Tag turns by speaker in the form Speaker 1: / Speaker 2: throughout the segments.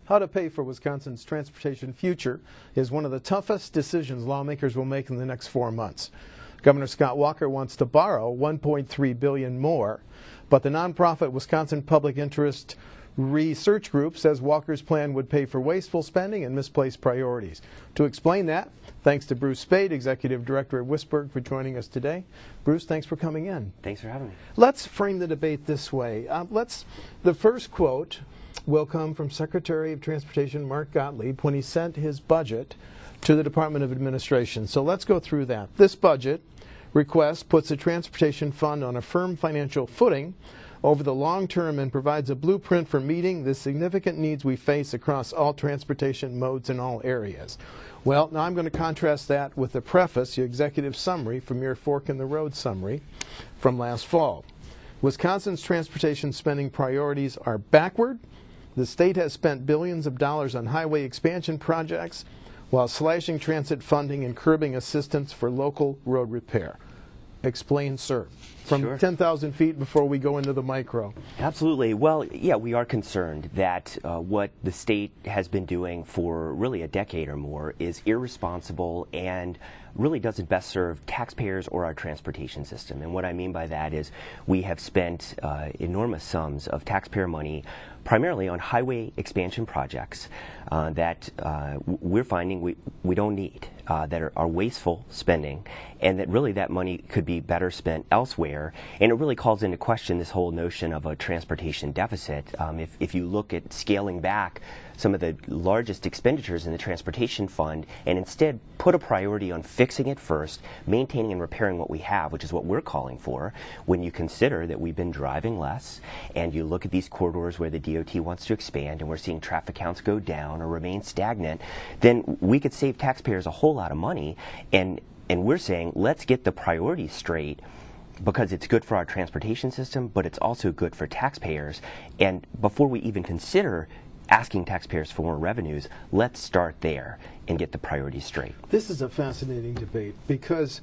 Speaker 1: How to pay for Wisconsin's transportation future is one of the toughest decisions lawmakers will make in the next 4 months. Governor Scott Walker wants to borrow $1.3 billion more, but the nonprofit Wisconsin Public Interest Research Group says Walker's plan would pay for wasteful spending and misplaced priorities. To explain that, thanks to Bruce Speight, Executive Director at WISBRG, for joining us today. Bruce, thanks for coming in.
Speaker 2: Thanks for having me.
Speaker 1: Let's frame the debate this way. The first quote will come from Secretary of Transportation Mark Gottlieb when he sent his budget to the Department of Administration. So let's go through that. This budget request puts the transportation fund on a firm financial footing over the long term and provides a blueprint for meeting the significant needs we face across all transportation modes in all areas. Well, now I'm going to contrast that with the preface, your executive summary from your Fork in the Road summary from last fall. Wisconsin's transportation spending priorities are backward. The state has spent billions of dollars on highway expansion projects while slashing transit funding and curbing assistance for local road repair. Explain, sir, from
Speaker 2: Sure.
Speaker 1: 10,000 feet before we go into the micro.
Speaker 2: Absolutely. Well, yeah, we are concerned that what the state has been doing for really a decade or more is irresponsible and really doesn't best serve taxpayers or our transportation system. And what I mean by that is we have spent enormous sums of taxpayer money primarily on highway expansion projects that we're finding we don't need, that are wasteful spending, and that really that money could be better spent elsewhere. And it really calls into question this whole notion of a transportation deficit. If you look at scaling back some of the largest expenditures in the transportation fund and instead put a priority on fixing it first, maintaining and repairing what we have, which is what we're calling for, when you consider that we've been driving less and you look at these corridors where the DOT wants to expand and we're seeing traffic counts go down or remain stagnant, then we could save taxpayers a whole lot of money. And we're saying, let's get the priorities straight, because it's good for our transportation system, but it's also good for taxpayers. And before we even consider asking taxpayers for more revenues, let's start there and get the priorities straight.
Speaker 1: This is a fascinating debate because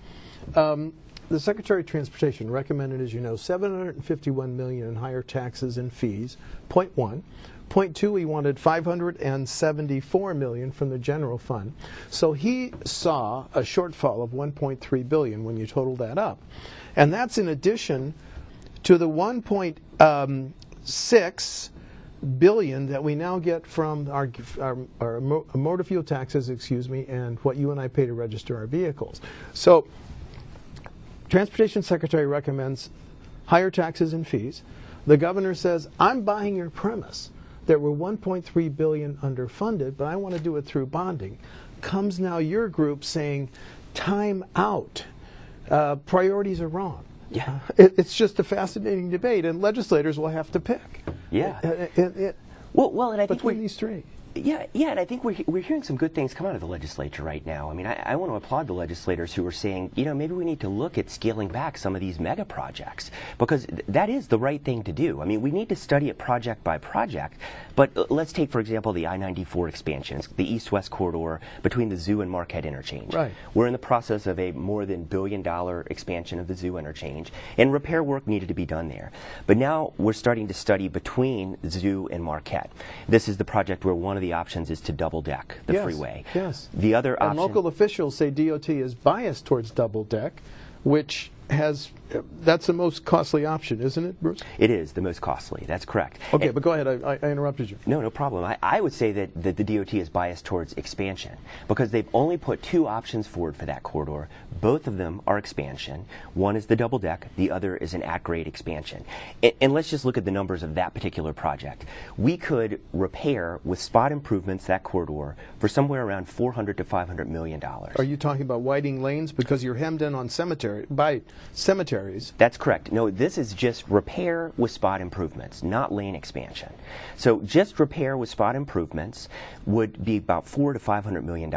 Speaker 1: the Secretary of Transportation recommended, as you know, $751 million in higher taxes and fees, point one. Point two, he wanted $574 million from the general fund. So he saw a shortfall of $1.3 billion when you total that up. And that's in addition to the $1.6 billion that we now get from our motor fuel taxes, and what you and I pay to register our vehicles. So Transportation Secretary recommends higher taxes and fees. The governor says, I'm buying your premise that we're $1.3 billion underfunded, but I want to do it through bonding. Comes now your group saying, time out. Priorities are wrong.
Speaker 2: Yeah.
Speaker 1: It's just a fascinating debate, and legislators will have to pick.
Speaker 2: Yeah. Well, and I think
Speaker 1: between these three.
Speaker 2: Yeah, and I think we're hearing some good things come out of the legislature right now. I mean, I want to applaud the legislators who are saying, maybe we need to look at scaling back some of these mega projects, because that is the right thing to do. I mean, we need to study it project by project, but let's take, for example, the I-94 expansions, the east-west corridor between the Zoo and Marquette interchange.
Speaker 1: Right.
Speaker 2: We're in the process of a more than $1 billion expansion of the Zoo interchange, and repair work needed to be done there. But now we're starting to study between Zoo and Marquette. This is the project where one of the options is to double deck the freeway.
Speaker 1: Yes.
Speaker 2: The other option,
Speaker 1: and local officials say DOT is biased towards double deck, which that's the most costly option, isn't it, Bruce?
Speaker 2: It is the most costly. That's correct.
Speaker 1: Okay, but go ahead. I interrupted you.
Speaker 2: No problem. I would say that the DOT is biased towards expansion because they've only put two options forward for that corridor. Both of them are expansion. One is the double deck. The other is an at-grade expansion. And let's just look at the numbers of that particular project. We could repair with spot improvements that corridor for somewhere around $400 to $500 million.
Speaker 1: Are you talking about widening lanes because you're hemmed in on cemeteries?
Speaker 2: That's correct. No, this is just repair with spot improvements, not lane expansion. So just repair with spot improvements would be about $400 to $500 million.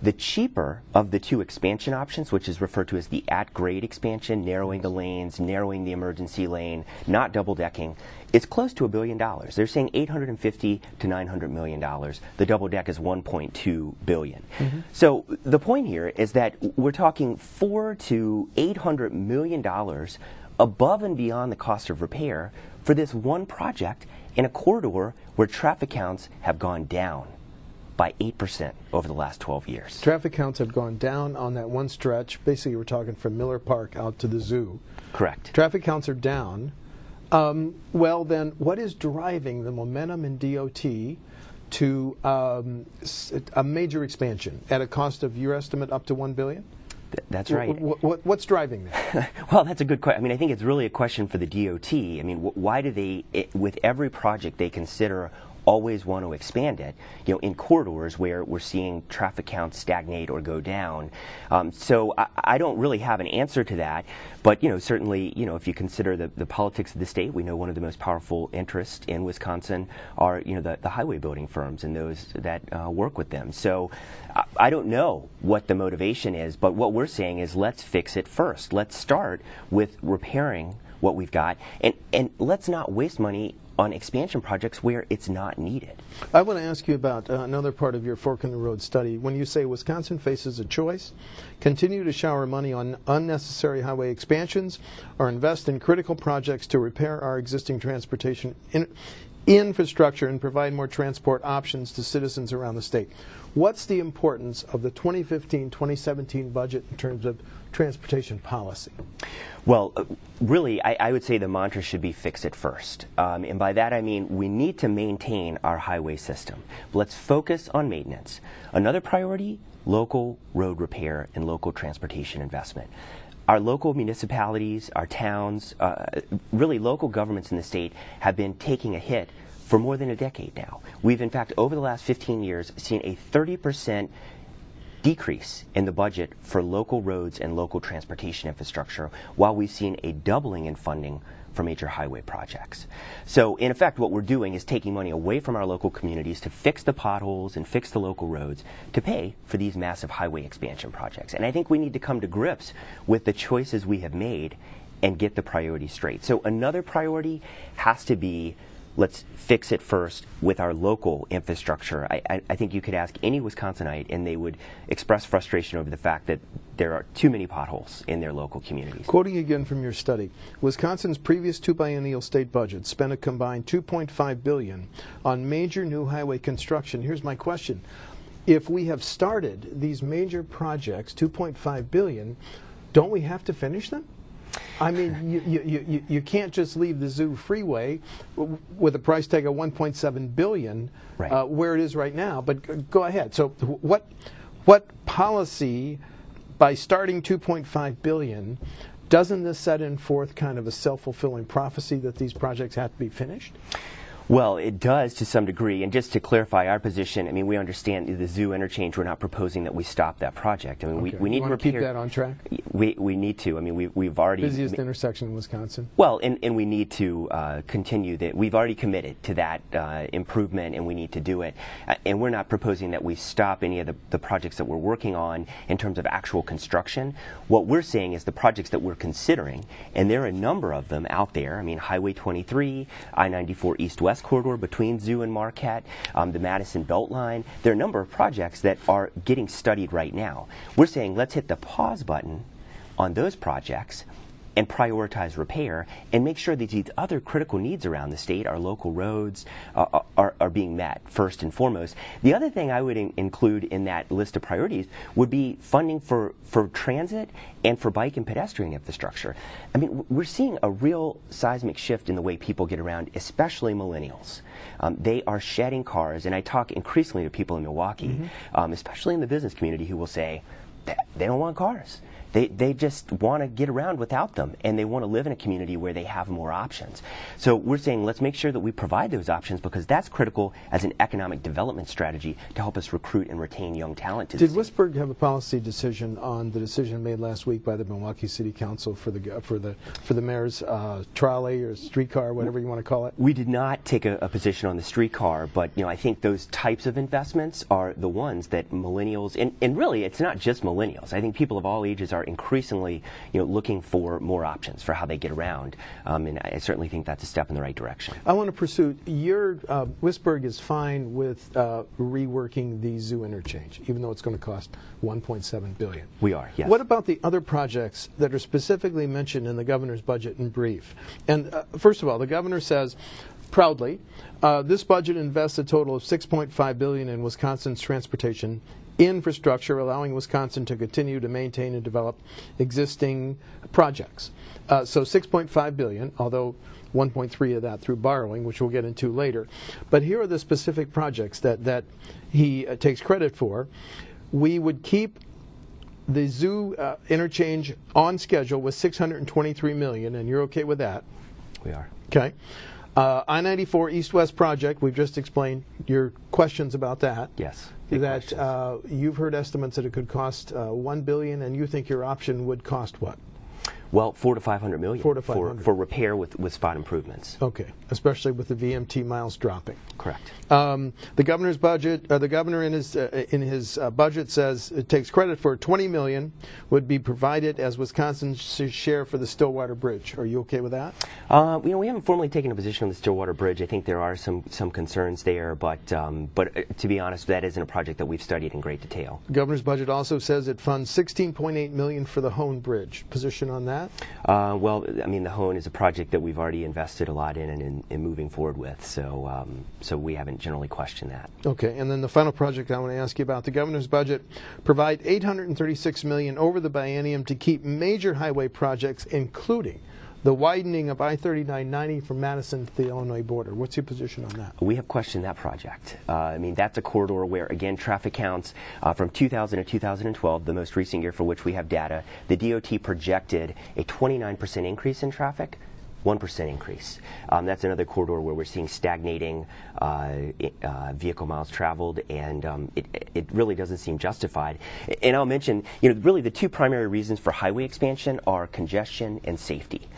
Speaker 2: The cheaper of the two expansion options, which is referred to as the at-grade expansion, narrowing the lanes, narrowing the emergency lane, not double-decking, is close to $1 billion. They're saying $850 to $900 million. The double deck is $1.2 billion. Mm-hmm. So the point here is that we're talking $400 to $800 million above and beyond the cost of repair for this one project in a corridor where traffic counts have gone down by 8% over the last 12 years.
Speaker 1: Traffic counts have gone down on that one stretch. Basically, we're talking from Miller Park out to the zoo.
Speaker 2: Correct.
Speaker 1: Traffic counts are down. Well, then, what is driving the momentum in DOT to a major expansion at a cost of, your estimate, up to $1 billion?
Speaker 2: That's right.
Speaker 1: What's driving that?
Speaker 2: Well, that's a good question. I mean, I think it's really a question for the DOT. I mean, why do they, with every project they consider, always want to expand it, in corridors where we're seeing traffic counts stagnate or go down? So I don't really have an answer to that, but certainly, if you consider the politics of the state, we know one of the most powerful interests in Wisconsin are the highway building firms and those that work with them. So I don't know what the motivation is, but what we're saying is let's fix it first. Let's start with repairing what we've got, and let's not waste money on expansion projects where it's not needed.
Speaker 1: I want to ask you about another part of your Fork in the Road study. When you say Wisconsin faces a choice, continue to shower money on unnecessary highway expansions or invest in critical projects to repair our existing transportation infrastructure and provide more transport options to citizens around the state. What's the importance of the 2015-2017 budget in terms of transportation policy?
Speaker 2: Well, really, I would say the mantra should be fix it first. And by that I mean we need to maintain our highway system. But let's focus on maintenance. Another priority, local road repair and local transportation investment. Our local municipalities, our towns, really local governments in the state have been taking a hit for more than a decade now. We've, in fact, over the last 15 years, seen a 30% decrease in the budget for local roads and local transportation infrastructure, while we've seen a doubling in funding for major highway projects. So, in effect, what we're doing is taking money away from our local communities to fix the potholes and fix the local roads to pay for these massive highway expansion projects. And I think we need to come to grips with the choices we have made and get the priorities straight. So another priority has to be, let's fix it first with our local infrastructure. I think you could ask any Wisconsinite and they would express frustration over the fact that there are too many potholes in their local communities.
Speaker 1: Quoting again from your study, Wisconsin's previous two biennial state budget spent a combined $2.5 billion on major new highway construction. Here's my question. If we have started these major projects, $2.5 billion, don't we have to finish them? I mean, you can't just leave the zoo freeway with a price tag of $1.7 billion
Speaker 2: right.
Speaker 1: Where it is right now. But go ahead. So what policy, by starting $2.5 billion, doesn't this set in forth kind of a self-fulfilling prophecy that these projects have to be finished?
Speaker 2: Well, it does to some degree. And just to clarify our position, I mean, we understand the zoo interchange. We're not proposing that we stop that project. I mean,
Speaker 1: okay.
Speaker 2: we need to repair.
Speaker 1: Keep that on track?
Speaker 2: We need to. I mean, we've already...
Speaker 1: Busiest intersection in Wisconsin.
Speaker 2: Well, and we need to continue that. We've already committed to that improvement, and we need to do it. And we're not proposing that we stop any of the projects that we're working on in terms of actual construction. What we're saying is the projects that we're considering, and there are a number of them out there. I mean, Highway 23, I-94 East-West corridor between Zoo and Marquette, the Madison Beltline. There are a number of projects that are getting studied right now. We're saying let's hit the pause button on those projects and prioritize repair and make sure that these other critical needs around the state, our local roads, are being met first and foremost. The other thing I would include in that list of priorities would be funding for transit and for bike and pedestrian infrastructure. I mean, we're seeing a real seismic shift in the way people get around, especially millennials. They are shedding cars, and I talk increasingly to people in Milwaukee, especially in the business community, who will say they don't want cars. They just want to get around without them, and they want to live in a community where they have more options. So we're saying let's make sure that we provide those options, because that's critical as an economic development strategy to help us recruit and retain young talent to the
Speaker 1: Did Whisburg have a policy decision on the decision made last week by the Milwaukee City Council for the mayor's trolley or streetcar, whatever you want to call it?
Speaker 2: We did not take a position on the streetcar, but I think those types of investments are the ones that millennials, and really it's not just millennials. I think people of all ages are increasingly, looking for more options for how they get around. And I certainly think that's a step in the right direction.
Speaker 1: I want to pursue your Whisburg is fine with reworking the zoo interchange, even though it's going to cost $1.7 billion.
Speaker 2: We are, yes.
Speaker 1: What about the other projects that are specifically mentioned in the governor's budget in brief? And first of all, the governor says proudly, this budget invests a total of $6.5 billion in Wisconsin's transportation infrastructure, allowing Wisconsin to continue to maintain and develop existing projects. So $6.5 billion, although 1.3 of that through borrowing, which we'll get into later. But here are the specific projects that he takes credit for. We would keep the zoo interchange on schedule with $623 million, and you're okay with that?
Speaker 2: We are.
Speaker 1: Okay. I-94 East-West project, we've just explained your questions about that.
Speaker 2: Yes.
Speaker 1: That you've heard estimates that it could cost $1 billion, and you think your option would cost what?
Speaker 2: Well, $400 to $500 million.
Speaker 1: $400 to $500
Speaker 2: for repair with spot improvements.
Speaker 1: Okay, especially with the VMT miles dropping.
Speaker 2: Correct.
Speaker 1: The governor's budget, the governor in his budget says it takes credit for $20 million would be provided as Wisconsin's share for the Stillwater Bridge. Are you okay with that?
Speaker 2: We haven't formally taken a position on the Stillwater Bridge. I think there are some concerns there, but to be honest, that isn't a project that we've studied in great detail.
Speaker 1: The governor's budget also says it funds $16.8 million for the Hone Bridge. Position on that?
Speaker 2: Well, the Hone is a project that we've already invested a lot in and moving forward with, so we haven't generally questioned that.
Speaker 1: Okay, and then the final project I want to ask you about, the governor's budget provide $836 million over the biennium to keep major highway projects, including the widening of I-3990 from Madison to the Illinois border. What's your position on that?
Speaker 2: We have questioned that project. That's a corridor where, again, traffic counts from 2000 to 2012, the most recent year for which we have data, the DOT projected a 29% increase in traffic, 1% increase. That's another corridor where we're seeing stagnating vehicle miles traveled, and it really doesn't seem justified. And I'll mention, really the two primary reasons for highway expansion are congestion and safety.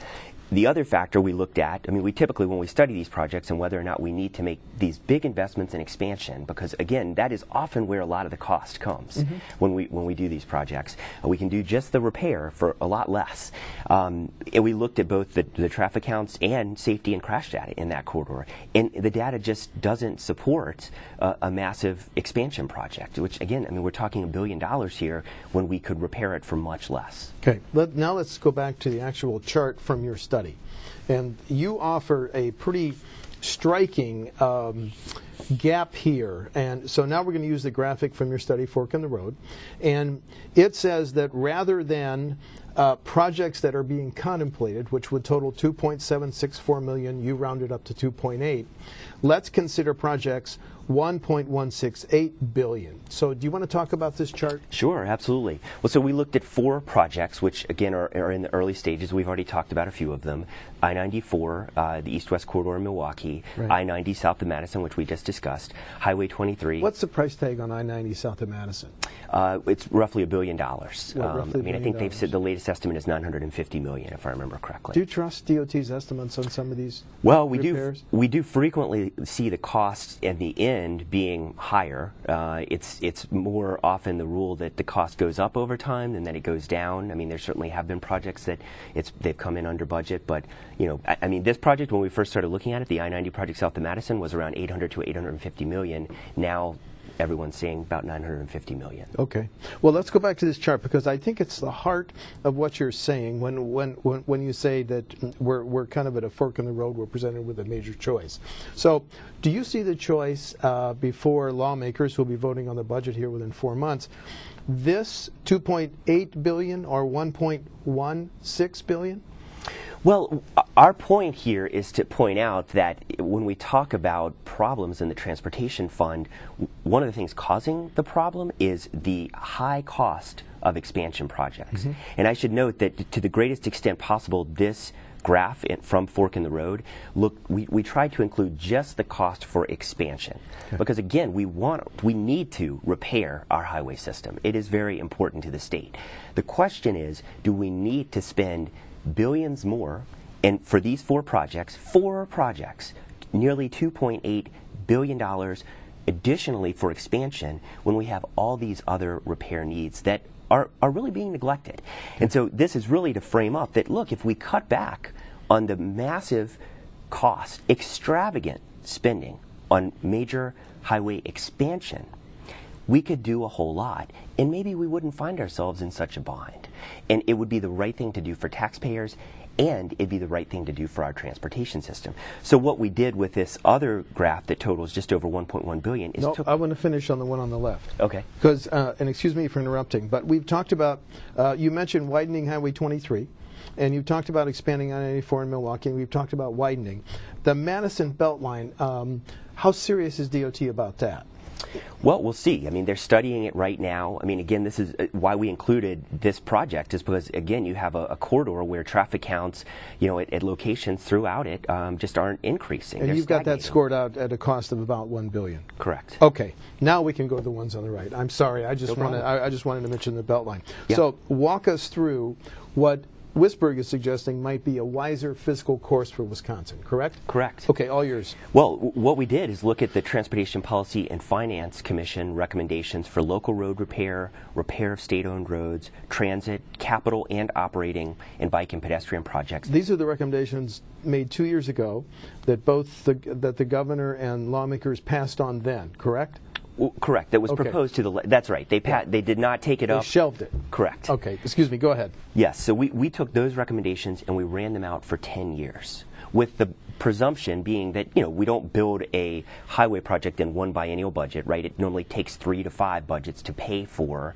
Speaker 2: The other factor we looked at, we typically, when we study these projects and whether or not we need to make these big investments in expansion, because again, that is often where a lot of the cost comes when we do these projects. We can do just the repair for a lot less. And we looked at both the traffic counts and safety and crash data in that corridor. And the data just doesn't support a massive expansion project, which again, we're talking $1 billion here when we could repair it for much less.
Speaker 1: Okay, now let's go back to the actual chart from your study. And you offer a pretty striking gap here. And so now we're going to use the graphic from your study, Fork in the Road. And it says that rather than projects that are being contemplated, which would total $2.764 million, you rounded up to 2.8, let's consider projects $1.168 billion. So do you want to talk about this chart?
Speaker 2: Sure, absolutely. Well, so we looked at 4 projects, which again are in the early stages. We've already talked about a few of them. I-94, the East-West Corridor in Milwaukee, right. I-90 south of Madison, which we just discussed, Highway 23.
Speaker 1: What's the price tag on I-90 south of Madison?
Speaker 2: It's roughly $1 billion.
Speaker 1: I
Speaker 2: think they've said the latest estimate is $950 million, if I remember correctly.
Speaker 1: Do you trust DOT's estimates on some of these repairs?
Speaker 2: We do frequently see the costs at the end being higher. It's more often the rule that the cost goes up over time than that it goes down. There certainly have been projects that they've come in under budget, but this project, when we first started looking at it, the I-90 project south of Madison was around $800 to $850 million. Now everyone's saying about $950 million.
Speaker 1: Okay. Well, let's go back to this chart, because I think it's the heart of what you're saying when you say that we're kind of at a fork in the road, we're presented with a major choice. So do you see the choice before lawmakers who will be voting on the budget here within 4 months, this $2.8 billion or $1.16 billion?
Speaker 2: Well, our point here is to point out that when we talk about problems in the transportation fund, one of the things causing the problem is the high cost of expansion projects. And I should note that to the greatest extent possible, this graph from Fork in the Road, we tried to include just the cost for expansion. Okay. Because again, we need to repair our highway system. It is very important to the state. The question is, do we need to spend billions more, and for these 4 projects, nearly $2.8 billion additionally for expansion, when we have all these other repair needs that are really being neglected. And so this is really to frame up that, look, if we cut back on the massive cost, extravagant spending on major highway expansion, we could do a whole lot, and maybe we wouldn't find ourselves in such a bind. And it would be the right thing to do for taxpayers, and it'd be the right thing to do for our transportation system. So what we did with this other graph that totals just over $1.1 billion is
Speaker 1: I want to finish on the one on the left.
Speaker 2: Okay.
Speaker 1: Because, and excuse me for interrupting, but we've talked about, you mentioned widening Highway 23, and you've talked about expanding I-94 in Milwaukee, and we've talked about widening. The Madison Beltline, how serious is DOT about that?
Speaker 2: Well, we'll see. I mean, they're studying it right now. I mean, again, this is why we included this project, is because, again, you have a corridor where traffic counts, at locations throughout it just aren't increasing.
Speaker 1: And
Speaker 2: they're
Speaker 1: you've got that
Speaker 2: stagnating.
Speaker 1: scored out at a cost of about $1 billion.
Speaker 2: Correct.
Speaker 1: Okay. Now we can go to the ones on the right. I'm sorry. I just wanted to mention the Beltline.
Speaker 2: Yeah.
Speaker 1: So walk us through what Wisberg is suggesting might be a wiser fiscal course for Wisconsin, correct?
Speaker 2: Correct.
Speaker 1: Okay, all yours.
Speaker 2: Well, what we did is look at the Transportation Policy and Finance Commission recommendations for local road repair, repair of state-owned roads, transit, capital and operating, and bike and pedestrian projects.
Speaker 1: These are the recommendations made 2 years ago that that the governor and lawmakers passed on then, correct?
Speaker 2: Well, correct. That was proposed to the. That's right. They did not take it up.
Speaker 1: They shelved it.
Speaker 2: Correct.
Speaker 1: Okay. Excuse me. Go ahead.
Speaker 2: Yes. So we took those recommendations and we ran them out for 10 years, with the presumption being that we don't build a highway project in one biennial budget, right? It normally takes 3 to 5 budgets to pay for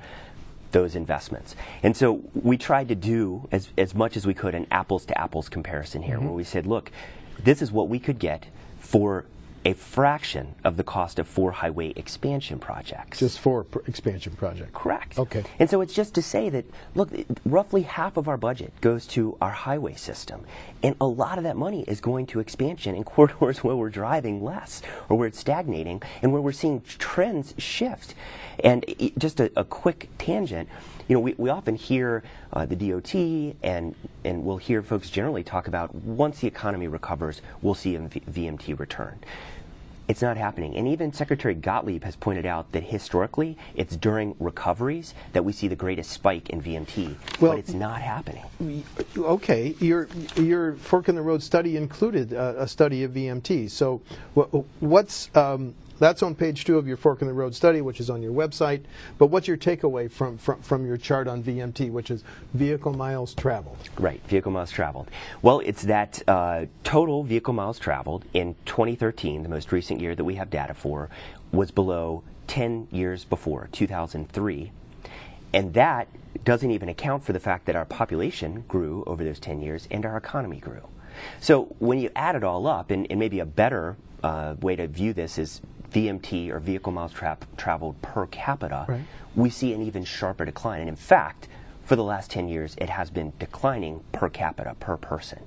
Speaker 2: those investments. And so we tried to do as much as we could an apples to apples comparison here, where we said, look, this is what we could get for a fraction of the cost of 4 highway expansion projects.
Speaker 1: Just 4 expansion projects.
Speaker 2: Correct.
Speaker 1: Okay.
Speaker 2: And so it's just to say that, look, roughly half of our budget goes to our highway system. And a lot of that money is going to expansion in corridors where we're driving less, or where it's stagnating, and where we're seeing trends shift. And just a quick tangent, we often hear the DOT and we'll hear folks generally talk about once the economy recovers, we'll see a VMT return. It's not happening. And even Secretary Gottlieb has pointed out that historically, it's during recoveries that we see the greatest spike in VMT, but it's not happening.
Speaker 1: Okay. Your Fork in the Road study included a study of VMT. So what's... that's on page 2 of your Fork in the Road study, which is on your website. But what's your takeaway from your chart on VMT, which is vehicle miles traveled?
Speaker 2: Right, vehicle miles traveled. Well, it's that total vehicle miles traveled in 2013, the most recent year that we have data for, was below 10 years before, 2003. And that doesn't even account for the fact that our population grew over those 10 years and our economy grew. So when you add it all up, and maybe a better way to view this is VMT, or vehicle miles traveled per capita,
Speaker 1: right,
Speaker 2: we see an even sharper decline. And in fact, for the last 10 years, it has been declining per capita, per person.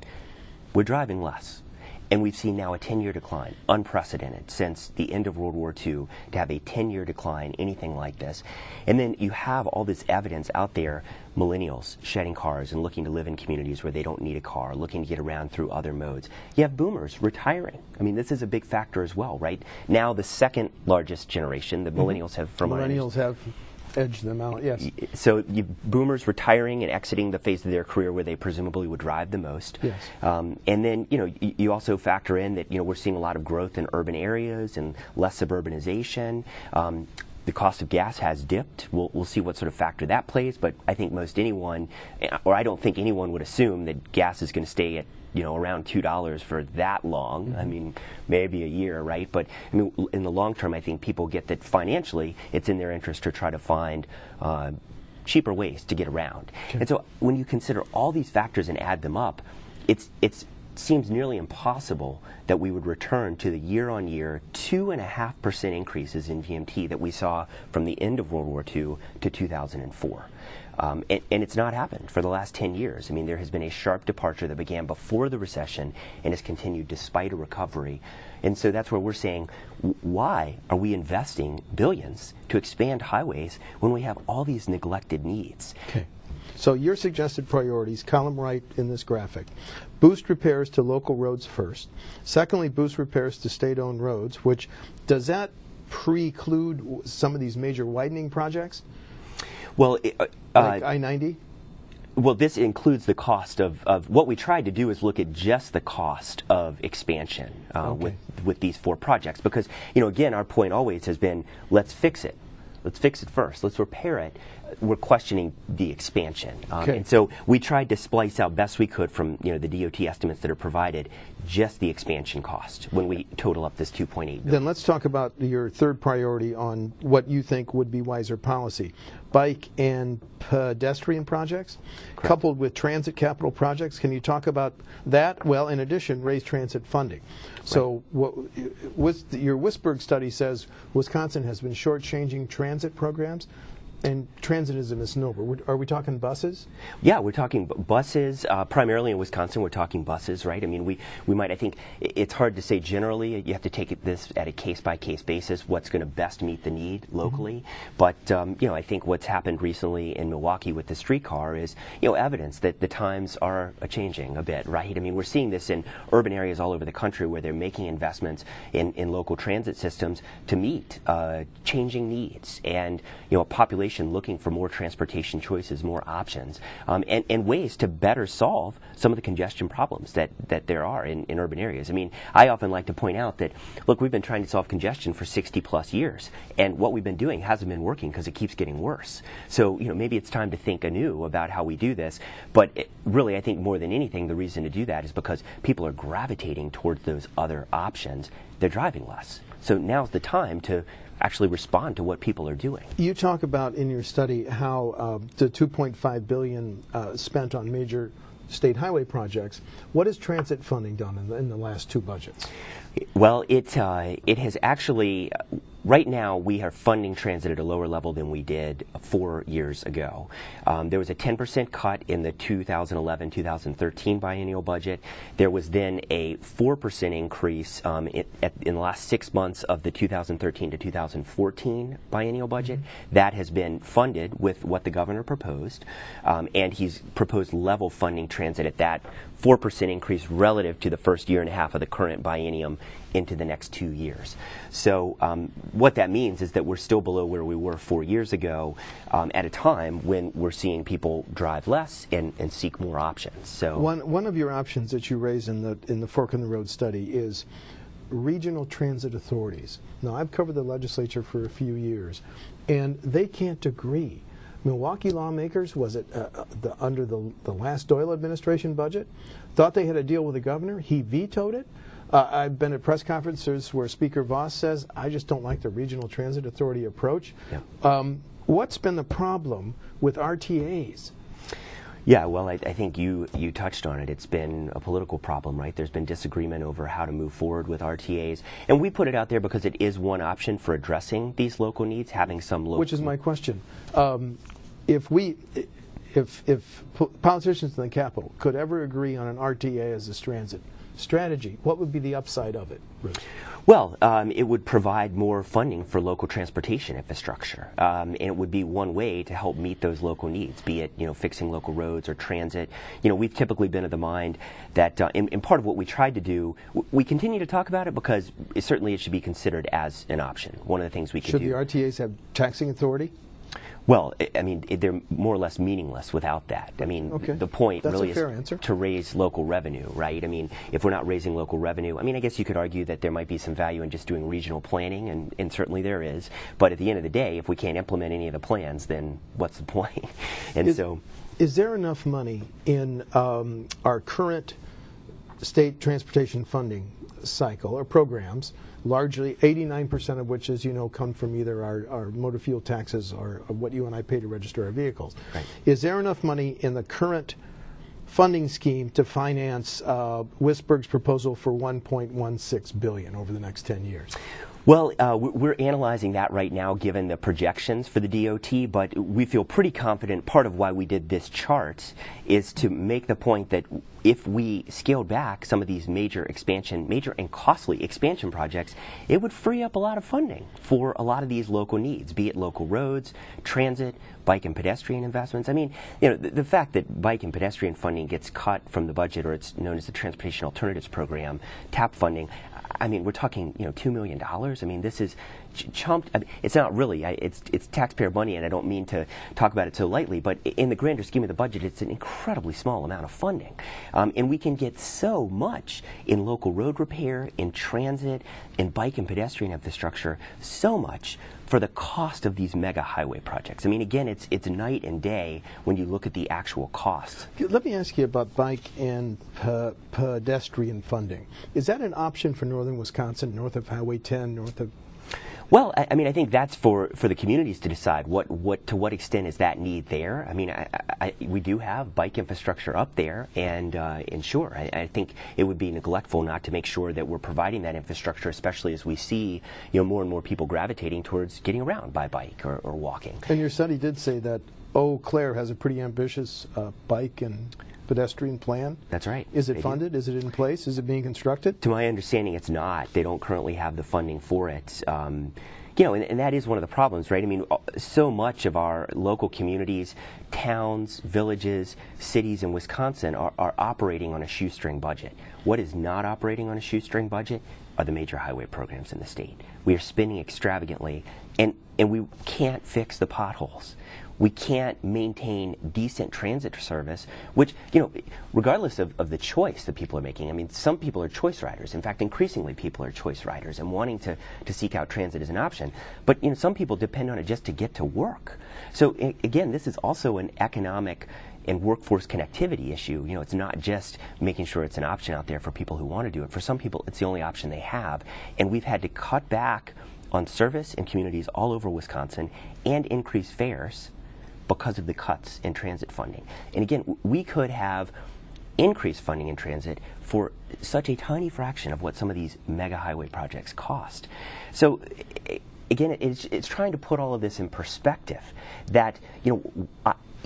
Speaker 2: We're driving less. And we've seen now a 10-year decline, unprecedented since the end of World War II, to have a 10-year decline, anything like this. And then you have all this evidence out there, millennials shedding cars and looking to live in communities where they don't need a car, looking to get around through other modes. You have boomers retiring. I mean, this is a big factor as well, right? Now the second largest generation, the millennials have, from
Speaker 1: millennials have edged them out, yes.
Speaker 2: So boomers retiring and exiting the phase of their career where they presumably would drive the most.
Speaker 1: Yes.
Speaker 2: And then, you also factor in that, we're seeing a lot of growth in urban areas and less suburbanization. The cost of gas has dipped. We'll see what sort of factor that plays, but I think most anyone, or I don't think anyone would assume that gas is going to stay at around $2 for that long. Mm-hmm. I mean, maybe a year, right? But I mean, in the long term, I think people get that financially, it's in their interest to try to find cheaper ways to get around. Okay. And so when you consider all these factors and add them up, it seems nearly impossible that we would return to the year-on-year 2.5% increases in VMT that we saw from the end of World War II to 2004. And it's not happened for the last 10 years. I mean, there has been a sharp departure that began before the recession and has continued despite a recovery. And so that's where we're saying, why are we investing billions to expand highways when we have all these neglected needs?
Speaker 1: Okay. So your suggested priorities, column right in this graphic: boost repairs to local roads first. Secondly, boost repairs to state-owned roads, which, does that preclude some of these major widening projects?
Speaker 2: Well,
Speaker 1: like I-90?
Speaker 2: Well, this includes the cost of what we tried to do is look at just the cost of expansion with these 4 projects, because again, our point always has been, let's fix it. Let's fix it first. Let's repair it. We're questioning the expansion, and so we tried to splice out best we could from the DOT estimates that are provided, just the expansion cost when we total up this $2.8 billion.
Speaker 1: Then let's talk about your third priority on what you think would be wiser policy: bike and pedestrian projects, coupled with transit capital projects. Can you talk about that? Well, in addition, raise transit funding. So, your Wisberg study says Wisconsin has been shortchanging transit programs. And transit is a misnomer. Are we talking buses?
Speaker 2: Yeah, we're talking buses. Primarily in Wisconsin, we're talking buses, right? I mean, we might, I think it's hard to say generally. You have to take this at a case-by-case basis, what's going to best meet the need locally. But, I think what's happened recently in Milwaukee with the streetcar is, evidence that the times are changing a bit, right? I mean, we're seeing this in urban areas all over the country where they're making investments in local transit systems to meet changing needs and, a population looking for more transportation choices, more options, and ways to better solve some of the congestion problems that there are in urban areas. I mean, I often like to point out that, look, we've been trying to solve congestion for 60+ years, and what we've been doing hasn't been working because it keeps getting worse. So, maybe it's time to think anew about how we do this, but really, I think more than anything, the reason to do that is because people are gravitating towards those other options. They're driving less. So now's the time to actually respond to what people are doing.
Speaker 1: You talk about in your study how the $2.5 billion spent on major state highway projects. What has transit funding done in the last 2 budgets?
Speaker 2: Well, it has actually. Right now, we are funding transit at a lower level than we did 4 years ago. There was a 10% cut in the 2011-2013 biennial budget. There was then a 4% increase in the last 6 months of the 2013 to 2014 biennial budget. That has been funded with what the governor proposed, and he's proposed level funding transit at that 4% increase relative to the first year and a half of the current biennium into the next 2 years. So what that means is that we're still below where we were 4 years ago at a time when we're seeing people drive less and seek more options. So
Speaker 1: one of your options that you raise in the Fork in the Road study is regional transit authorities. Now, I've covered the legislature for a few years, and they can't agree. Milwaukee lawmakers, was it under the last Doyle administration budget, thought they had a deal with the governor. He vetoed it. I've been at press conferences where Speaker Voss says, I just don't like the Regional Transit Authority approach. Yeah. What's been the problem with RTAs?
Speaker 2: Yeah, well, I think you touched on it. It's been a political problem, right? There's been disagreement over how to move forward with RTAs. And we put it out there because it is one option for addressing these local needs, having some local...
Speaker 1: Which is my question. If politicians in the Capitol could ever agree on an RTA as a transit strategy, what would be the upside of it, Bruce?
Speaker 2: Well, it would provide more funding for local transportation infrastructure, and it would be one way to help meet those local needs, be it fixing local roads or transit. We've typically been of the mind that, in part of what we tried to do, we continue to talk about it because certainly it should be considered as an option. One of the things we could do.
Speaker 1: Should the RTAs have taxing authority?
Speaker 2: Well, I mean, they're more or less meaningless without that. I mean, the point really is to raise local revenue, right? I mean, if we're not raising local revenue, I mean, I guess you could argue that there might be some value in just doing regional planning, and certainly there is. But at the end of the day, if we can't implement any of the plans, then what's the point? And
Speaker 1: is there enough money in our current state transportation funding cycle or programs, largely 89% of which, as you know, come from either our motor fuel taxes or what you and I pay to register our vehicles. Right. Is there enough money in the current funding scheme to finance Wisberg's proposal for $1.16 billion over the next 10 years?
Speaker 2: Well, we're analyzing that right now given the projections for the DOT, but we feel pretty confident. Part of why we did this chart is to make the point that if we scaled back some of these major and costly expansion projects, it would free up a lot of funding for a lot of these local needs, be it local roads, transit, bike and pedestrian investments. I mean, the fact that bike and pedestrian funding gets cut from the budget, or it's known as the Transportation Alternatives Program, TAP funding, I mean, we're talking, $2 million. I mean, this is chumped. I mean, it's not really. It's taxpayer money, and I don't mean to talk about it so lightly, but in the grander scheme of the budget, it's an incredibly small amount of funding. And we can get so much in local road repair, in transit, in bike and pedestrian infrastructure, so much for the cost of these mega highway projects. I mean, again, it's night and day when you look at the actual costs.
Speaker 1: Let me ask you about bike and pedestrian funding. Is that an option for northern Wisconsin, north of Highway 10, north of...
Speaker 2: Well, I mean, I think that's for the communities to decide to what extent is that need there. I mean, we do have bike infrastructure up there, and sure, I think it would be neglectful not to make sure that we're providing that infrastructure, especially as we see more and more people gravitating towards getting around by bike or walking.
Speaker 1: And your study did say that Eau Claire has a pretty ambitious bike and pedestrian plan.
Speaker 2: That's right.
Speaker 1: Is it funded? Is it in place? Is it being constructed?
Speaker 2: To my understanding, it's not. They don't currently have the funding for it. And that is one of the problems, right? I mean, so much of our local communities, towns, villages, cities in Wisconsin are operating on a shoestring budget. What is not operating on a shoestring budget are the major highway programs in the state. We are spending extravagantly, and we can't fix the potholes. We can't maintain decent transit service, which, regardless of the choice that people are making. I mean, some people are choice riders. In fact, increasingly people are choice riders and wanting to seek out transit as an option. But, some people depend on it just to get to work. So, again, this is also an economic and workforce connectivity issue. It's not just making sure it's an option out there for people who want to do it. For some people, it's the only option they have. And we've had to cut back on service in communities all over Wisconsin and increase fares because of the cuts in transit funding. And again, we could have increased funding in transit for such a tiny fraction of what some of these mega highway projects cost. So again, it's trying to put all of this in perspective that,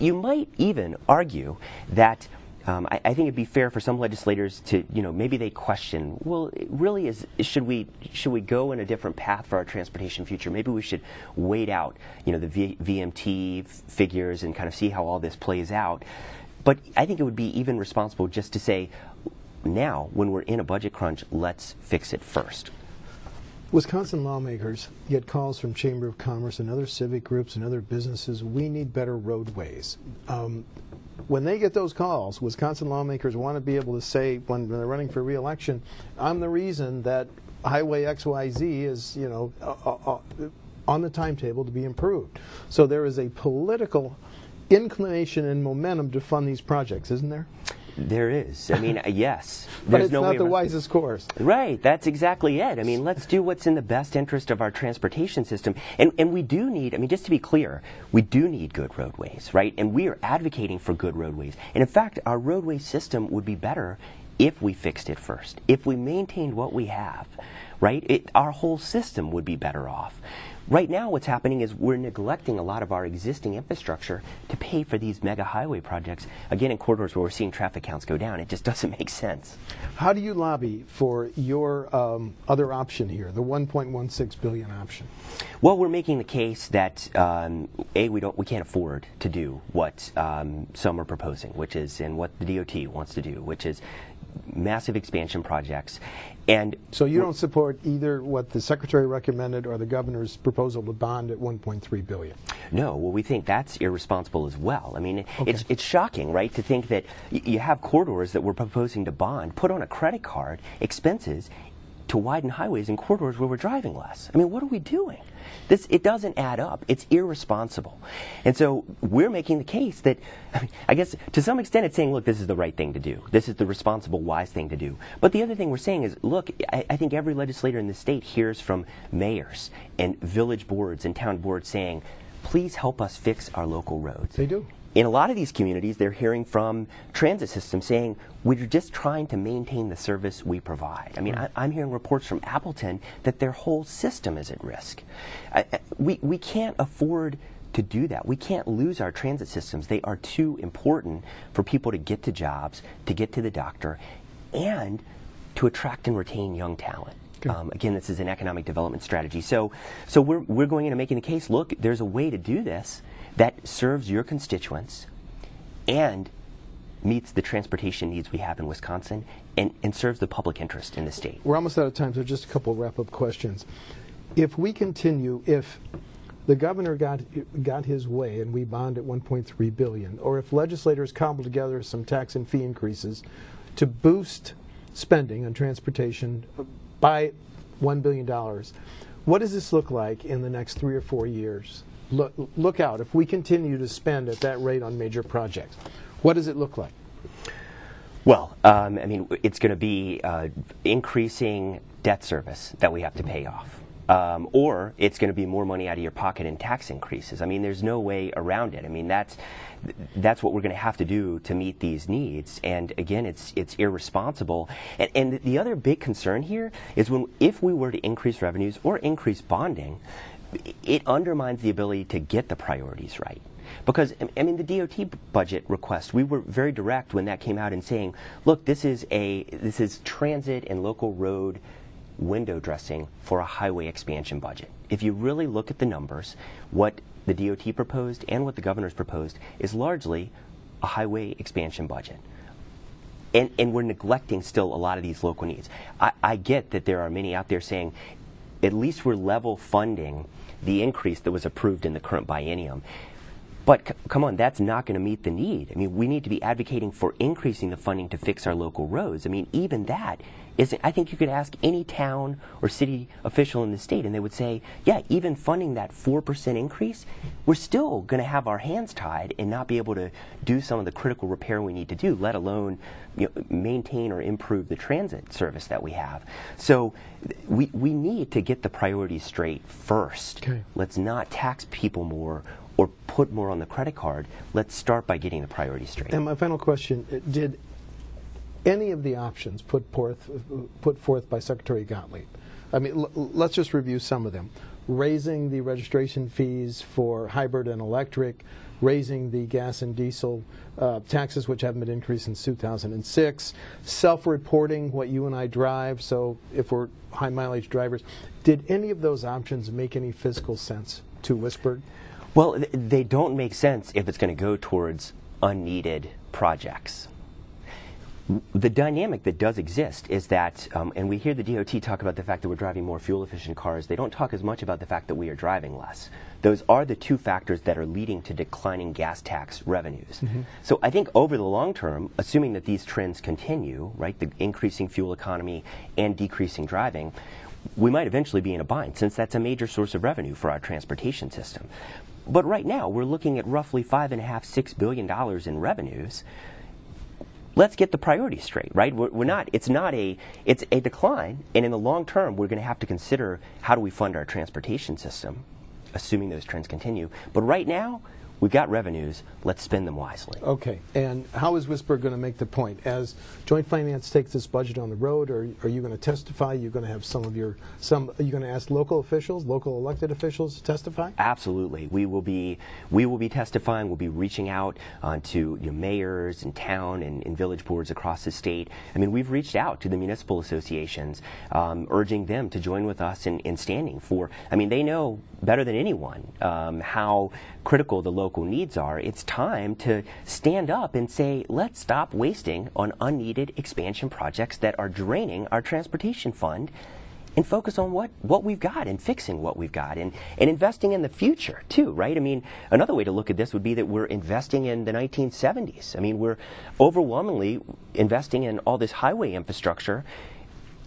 Speaker 2: you might even argue that I think it'd be fair for some legislators to, maybe they question, well, really should we go in a different path for our transportation future? Maybe we should wait out, the VMT figures and kind of see how all this plays out. But I think it would be even responsible just to say, now, when we're in a budget crunch, let's fix it first.
Speaker 1: Wisconsin lawmakers get calls from Chamber of Commerce and other civic groups and other businesses. We need better roadways. When they get those calls, Wisconsin lawmakers want to be able to say, when they're running for re-election, I'm the reason that Highway XYZ is, on the timetable to be improved. So there is a political inclination and momentum to fund these projects, isn't there?
Speaker 2: There is. I mean, yes.
Speaker 1: But it's not the wisest course.
Speaker 2: Right. That's exactly it. I mean, let's do what's in the best interest of our transportation system. And we do need, just to be clear, we do need good roadways, right? And we are advocating for good roadways. And in fact, our roadway system would be better if we fixed it first. If we maintained what we have, right? Our whole system would be better off. Right now, what's happening is we're neglecting a lot of our existing infrastructure to pay for these mega highway projects. Again, in corridors where we're seeing traffic counts go down, it just doesn't make sense.
Speaker 1: How do you lobby for your other option here, the $1.16 billion option?
Speaker 2: Well, we're making the case that we can't afford to do what some are proposing, which is, and what the DOT wants to do, which is massive expansion projects. And
Speaker 1: so you don't support either what the Secretary recommended or the Governor's proposal to bond at $1.3 billion?
Speaker 2: No. Well, we think that's irresponsible as well. I mean,
Speaker 1: okay.
Speaker 2: It's shocking, right, to think that you have corridors that we're proposing to bond, put on a credit card, expenses to widen highways in corridors where we're driving less. I mean, what are we doing? It doesn't add up. It's irresponsible. And so we're making the case that, I guess to some extent it's saying, look, this is the right thing to do. This is the responsible, wise thing to do. But the other thing we're saying is, look, I think every legislator in the state hears from mayors and village boards and town boards saying, please help us fix our local roads.
Speaker 1: They do.
Speaker 2: In a lot of these communities, they're hearing from transit systems saying, we're just trying to maintain the service we provide. I mean, I'm hearing reports from Appleton that their whole system is at risk. We can't afford to do that. We can't lose our transit systems. They are too important for people to get to jobs, to get to the doctor, and to attract and retain young talent.
Speaker 1: Okay.
Speaker 2: Again, this is an economic development strategy. So we're going into making the case, look, there's a way to do this that serves your constituents and meets the transportation needs we have in Wisconsin and serves the public interest in the state.
Speaker 1: We're almost out of time, so just a couple wrap-up questions. If we continue, if the governor got his way and we bond at $1.3 billion, or if legislators cobble together some tax and fee increases to boost spending on transportation by $1 billion, what does this look like in the next 3 or 4 years? Look out. If we continue to spend at that rate on major projects, what does it look like?
Speaker 2: Well, it's going to be increasing debt service that we have to pay off. Or it's going to be more money out of your pocket in tax increases. There's no way around it. That's what we're going to have to do to meet these needs. And again, it's irresponsible. And the other big concern here is if we were to increase revenues or increase bonding, it undermines the ability to get the priorities right. Because, the DOT budget request, we were very direct when that came out in saying, look, this is transit and local road window dressing for a highway expansion budget. If you really look at the numbers, what the DOT proposed and what the governor's proposed is largely a highway expansion budget. And we're neglecting still a lot of these local needs. I get that there are many out there saying, at least we're level funding the increase that was approved in the current biennium. But come on, that's not going to meet the need. We need to be advocating for increasing the funding to fix our local roads. Even that isn't. I think you could ask any town or city official in the state, and they would say, yeah, even funding that 4% increase, we're still going to have our hands tied and not be able to do some of the critical repair we need to do, let alone maintain or improve the transit service that we have. So we need to get the priorities straight first.
Speaker 1: Okay.
Speaker 2: Let's not tax people more or put more on the credit card. Let's start by getting the priorities straight.
Speaker 1: And my final question, did any of the options put forth by Secretary Gottlieb, let's just review some of them. Raising the registration fees for hybrid and electric, raising the gas and diesel taxes, which haven't been increased since 2006, self-reporting what you and I drive, so if we're high mileage drivers. Did any of those options make any fiscal sense to Whisper?
Speaker 2: Well, they don't make sense if it's going to go towards unneeded projects. The dynamic that does exist is that, and we hear the DOT talk about the fact that we're driving more fuel-efficient cars. They don't talk as much about the fact that we are driving less. Those are the two factors that are leading to declining gas tax revenues. Mm-hmm. So I think over the long term, assuming that these trends continue, right, the increasing fuel economy and decreasing driving, we might eventually be in a bind, since that's a major source of revenue for our transportation system. But right now, we're looking at roughly $5.5–6 billion in revenues. Let's get the priorities straight, right? It's a decline, and in the long term, we're going to have to consider how do we fund our transportation system, assuming those trends continue. But right now, we've got revenues. Let's spend them wisely.
Speaker 1: Okay. And how is Whisper going to make the point? As Joint Finance takes this budget on the road, or are you going to testify? Are you going to have are you going to ask local officials, local elected officials to testify?
Speaker 2: Absolutely. We will be testifying. We'll be reaching out to mayors and town and village boards across the state. We've reached out to the municipal associations, urging them to join with us in standing for. They know better than anyone how critical the local needs are. It's time to stand up and say, let's stop wasting on unneeded expansion projects that are draining our transportation fund and focus on what we've got and fixing what we've got and investing in the future too, right? Another way to look at this would be that we're investing in the 1970s. We're overwhelmingly investing in all this highway infrastructure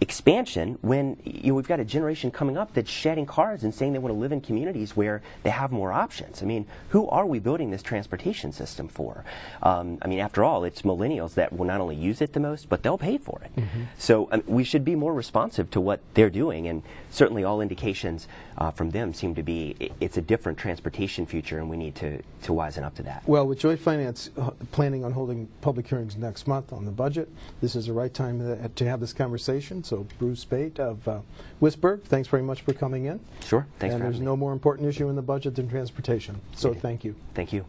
Speaker 2: expansion when we've got a generation coming up that's shedding cars and saying they want to live in communities where they have more options. Who are we building this transportation system for? After all, it's millennials that will not only use it the most, but they'll pay for it. Mm-hmm. So we should be more responsive to what they're doing, and certainly all indications from them seem to be it's a different transportation future, and we need to wisen up to that.
Speaker 1: Well, with Joint Finance planning on holding public hearings next month on the budget, this is the right time to have this conversation. So Bruce Speight of Whisburg, thanks very much for coming in.
Speaker 2: Sure, thanks for having me.
Speaker 1: And there's no more important issue in the budget than transportation. So thank you.
Speaker 2: Thank you.